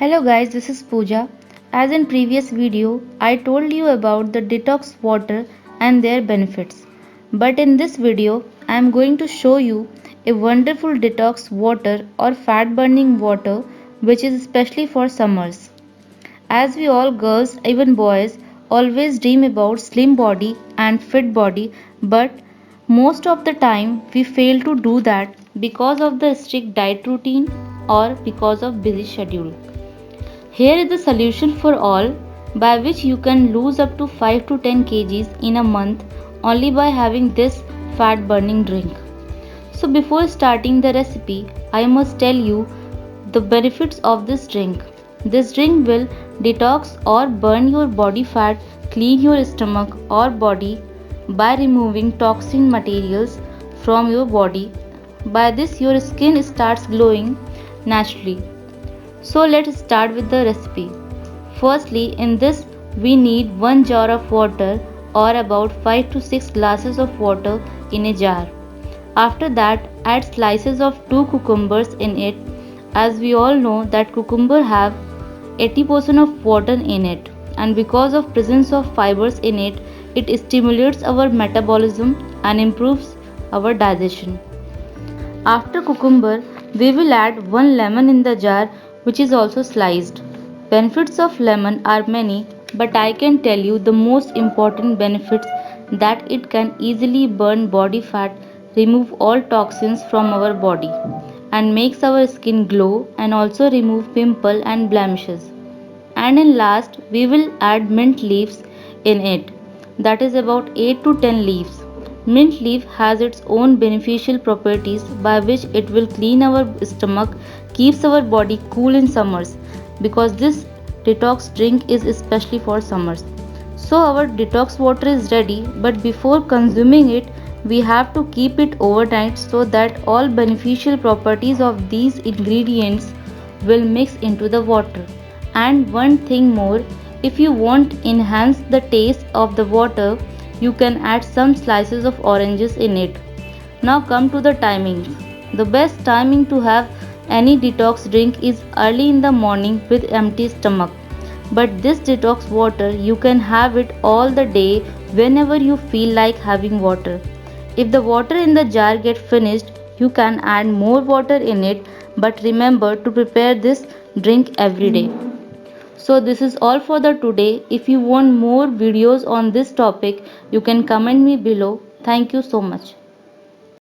Hello guys, this is Pooja. As in previous video, I told you about the detox water and their benefits. But in this video, I am going to show you a wonderful detox water or fat burning water which is especially for summers. As we all girls, even boys, always dream about slim body and fit body, but most of the time we fail to do that because of the strict diet routine or because of busy schedule. Here is the solution for all, by which you can lose up to 5 to 10 kgs in a month only by having this fat burning drink. So before starting the recipe, I must tell you the benefits of this drink. This drink will detox or burn your body fat, clean your stomach or body by removing toxin materials from your body. By this your skin starts glowing naturally. So let's start with the recipe. Firstly, in this we need 1 jar of water or about 5 to 6 glasses of water in a jar. After that, add slices of 2 cucumbers in it, as we all know that cucumber have 80% of water in it, and because of presence of fibers in it, it stimulates our metabolism and improves our digestion. After cucumber, we will add 1 lemon in the jar which is also sliced. Benefits of lemon are many, but I can tell you the most important benefits, that it can easily burn body fat, remove all toxins from our body and makes our skin glow, and also remove pimple and blemishes. And in last we will add mint leaves in it, that is about 8 to 10 leaves. Mint leaf has its own beneficial properties by which it will clean our stomach, keeps our body cool in summers, because this detox drink is especially for summers. So our detox water is ready, but before consuming it we have to keep it overnight so that all beneficial properties of these ingredients will mix into the water. And one thing more, if you want enhance the taste of the water, you can add some slices of oranges in it. Now come to the timings. The best timing to have any detox drink is early in the morning with empty stomach. But this detox water you can have it all the day whenever you feel like having water. If the water in the jar get finished, you can add more water in it, but remember to prepare this drink every day. So this is all for the today. If you want more videos on this topic, you can comment me below. Thank you so much.